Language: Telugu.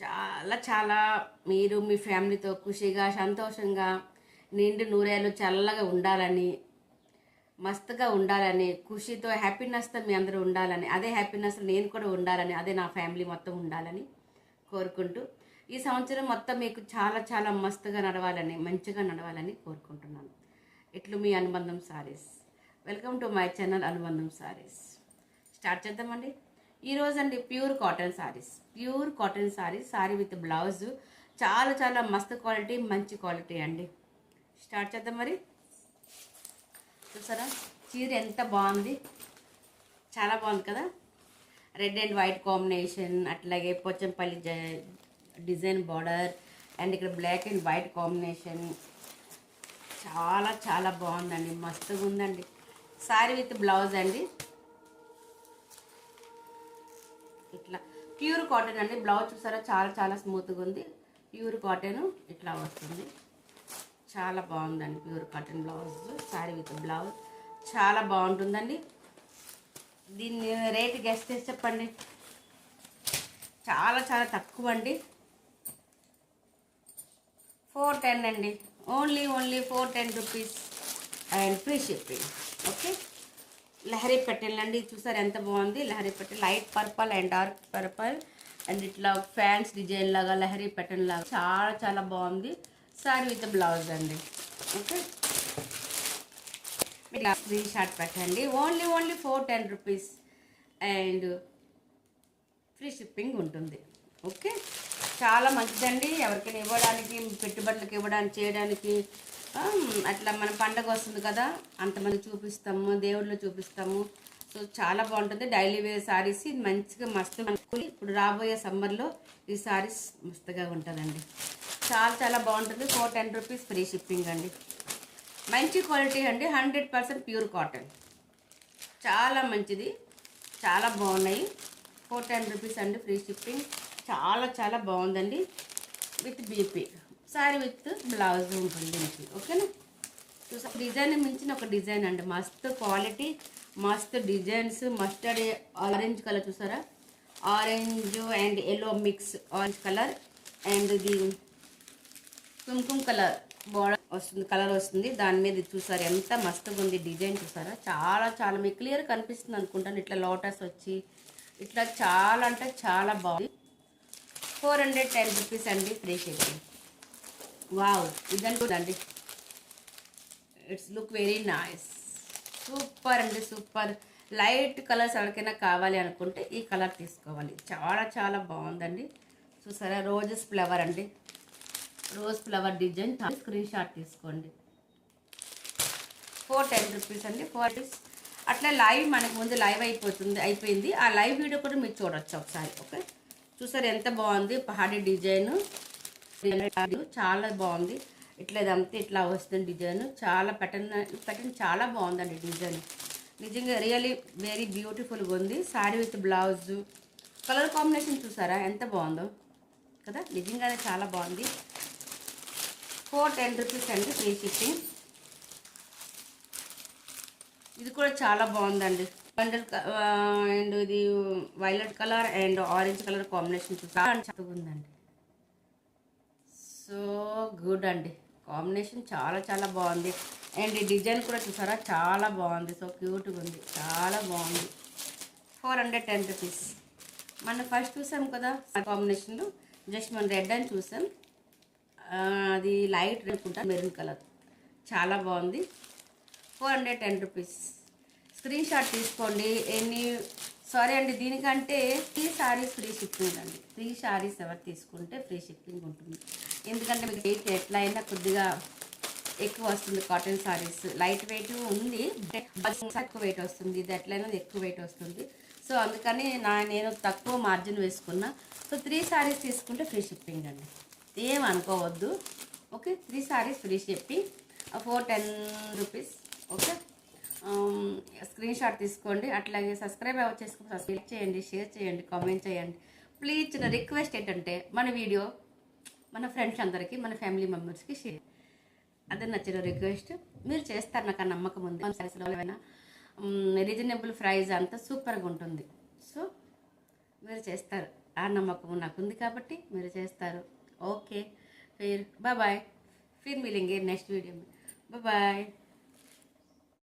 చాలా చాలా మీరు మీ ఫ్యామిలీతో ఖుషిగా సంతోషంగా నిండు నూరేళ్ళు చల్లగా ఉండాలని, మస్తుగా ఉండాలని, ఖుషితో హ్యాపీనెస్తో మీ అందరూ ఉండాలని, అదే హ్యాపీనెస్ నేను కూడా ఉండాలని, అదే నా ఫ్యామిలీ మొత్తం ఉండాలని కోరుకుంటూ ఈ సంవత్సరం మొత్తం మీకు చాలా చాలా మస్తుగా నడవాలని, మంచిగా నడవాలని కోరుకుంటున్నాను. ఇట్లు మీ అనుబంధం saris. Welcome to my channel అనుబంధం సారీస్. స్టార్ట్ చేద్దామండి. ఈరోజు అండి pure cotton saris, sorry with blouse. చాలా చాలా మస్తు క్వాలిటీ, మంచి క్వాలిటీ అండి. స్టార్ట్ చేద్దాం మరి. చూసారా చీర ఎంత బాగుంది, చాలా బాగుంది కదా. రెడ్ అండ్ వైట్ కాంబినేషన్, అట్లాగే పోచంపల్లి డిజైన్ బార్డర్ అండ్ ఇక్కడ బ్లాక్ అండ్ వైట్ కాంబినేషన్. చాలా చాలా బాగుందండి, మస్తుగా ఉందండి. సారీ విత్ బ్లౌజ్ అండి. ఇట్లా ప్యూర్ కాటన్ అండి. బ్లౌజ్ చూసారా చాలా చాలా స్మూత్గా ఉంది. ప్యూర్ కాటన్ ఇట్లా వస్తుంది. చాలా బాగుందండి pure cotton blouse. Sorry with blouse చాలా బాగుంటుందండి. దీన్ని రేట్ గెస్ట్ చేసి చెప్పండి. చాలా చాలా తక్కువ అండి. 410 అండి. Only 410 rupees and free shipping. Okay. Lahari petal అండి. చూసారు ఎంత బాగుంది. Lahari petal light purple and dark purple and ఇట్లా ఫ్యాన్స్ డిజైన్ లాగా లహరీ పెట్టెల్ లాగా చాలా చాలా బాగుంది. సారీ విత్ బ్లౌజ్ అండి. ఓకే. మీరు స్క్రీన్ షాట్ పెట్టండి. Only 410 rupees and free shipping ఉంటుంది. ఓకే. చాలా మంచిదండి. ఎవరికైనా ఇవ్వడానికి, పెట్టుబడులకు ఇవ్వడానికి, చేయడానికి. అట్లా మన పండగ వస్తుంది కదా, అంతమంది చూపిస్తాము, దేవుళ్ళు చూపిస్తాము. సో చాలా బాగుంటుంది. డైలీ వేర్ సారీస్ ఇది మంచిగా మస్తు. ఇప్పుడు రాబోయే సమ్మర్లో ఈ సారీస్ మస్తుగా ఉంటుందండి. చాలా చాలా బాగుంటుంది. 410 రూపీస్ ఫ్రీ షిప్పింగ్ అండి. మంచి క్వాలిటీ అండి. 100% ప్యూర్ కాటన్. చాలా మంచిది, చాలా బాగున్నాయి. 410 రూపీస్ అండి ఫ్రీ షిప్పింగ్. చాలా చాలా బాగుందండి. With BP sorry with blouse ఉంటుంది దీనికి. ఓకేనా. చూసా డిజైన్ మించిన ఒక డిజైన్ అండి. మస్తు క్వాలిటీ, మస్తు డిజైన్స్. మస్టర్డ్ ఆరెంజ్ కలర్ చూసారా, orange and yellow mix orange colour and ఇది కుంకుమ కలర్ బోర్డర్ వస్తుంది, కలర్ వస్తుంది. దాని మీద చూసారు ఎంత మస్తుగా ఉంది డిజైన్. చూసారా చాలా చాలా మీకు క్లియర్ కనిపిస్తుంది అనుకుంటాను. ఇట్లా లోటస్ వచ్చి ఇట్లా చాలా అంటే చాలా బాగుంది. 410 రూపీస్ అండి ఫ్రీ షిప్పింగ్. వావ్, ఇదండి. It's look very nice. Super అండి, సూపర్. లైట్ కలర్స్ ఎవరికైనా కావాలి అనుకుంటే ఈ కలర్ తీసుకోవాలి. చాలా చాలా బాగుందండి. చూసారా రోజెస్ ఫ్లవర్ అండి, rose flower design. Screen shot తీసుకోండి. 410 రూపీస్ అండి. 4 అట్లా లైవ్ మనకు ముందు లైవ్ అయిపోయింది. ఆ లైవ్ వీడియో కూడా మీరు చూడొచ్చు ఒకసారి. ఓకే. చూసారు ఎంత బాగుంది. పహాడీ డిజైన్ చాలా బాగుంది. ఇట్లా ఇదంతా ఇట్లా వస్తుంది డిజైన్. చాలా ప్యాటర్న్ చాలా బాగుందండి డిజైన్. నిజంగా రియలీ వెరీ బ్యూటిఫుల్గా ఉంది. Sorry with blouse colour combination చూసారా ఎంత బాగుందో కదా. నిజంగానే చాలా బాగుంది. 410 రూపీస్ అండి ఫ్రీ షిప్పింగ్. ఇది కూడా చాలా బాగుందండి. అండ్ ఇది violet colour and orange colour combination చాలా ఉందండి. సో గుడ్ అండి. కాంబినేషన్ చాలా చాలా బాగుంది. అండ్ ఈ డిజైన్ కూడా చూసారా చాలా బాగుంది. సో క్యూట్గా ఉంది, చాలా బాగుంది. 410 రూపీస్. మనం ఫస్ట్ చూసాం కదా కాంబినేషన్లో, జస్ట్ మనం రెడ్ అని చూసాం. అది లైట్ అనుకుంటా, మెరూన్ కలర్. చాలా బాగుంది. 410 రూపీస్. స్క్రీన్ షాట్ తీసుకోండి. సారీ అండి, దీనికంటే 3 సారీస్ ఫ్రీ షిప్పింగ్ అండి. 3 సారీస్ ఎవరు తీసుకుంటే ఫ్రీ షిప్పింగ్ ఉంటుంది. ఎందుకంటే మీకు వెయిట్ ఎట్లా అయినా కొద్దిగా ఎక్కువ వస్తుంది. కాటన్ సారీస్ లైట్ వెయిట్ ఉంది, ఎక్కువ వెయిట్ వస్తుంది. ఇది ఎట్లయినా ఎక్కువ వెయిట్ వస్తుంది. సో అందుకని నేను తక్కువ మార్జిన్ వేసుకున్నా. సో 3 సారీస్ తీసుకుంటే ఫ్రీ షిప్పింగ్ అండి. ఏం అనుకోవద్దు. Okay. 3 saris free shipping. 410 rupees. Okay. Screen shot తీసుకోండి. అట్లాగే సబ్స్క్రైబ్ చేసుకుని సబ్స్క్రైబ్ చేయండి, షేర్ చేయండి, కామెంట్ చేయండి. ప్లీజ్ చిన్న రిక్వెస్ట్ ఏంటంటే మన వీడియో మన ఫ్రెండ్స్ అందరికీ, మన ఫ్యామిలీ మెంబర్స్కి షేర్. అదే నచ్చిన రిక్వెస్ట్. మీరు చేస్తారు, నాకు ఆ నమ్మకం ఉంది. ఏమైనా రీజనబుల్ ప్రైస్ అంతా సూపర్గా ఉంటుంది. సో మీరు చేస్తారు ఆ నమ్మకం నాకుంది కాబట్టి మీరు చేస్తారు. ఓకే, फिर बाय बाय, फिर मिलेंगे नेक्स्ट वीडियो में. Bye bye.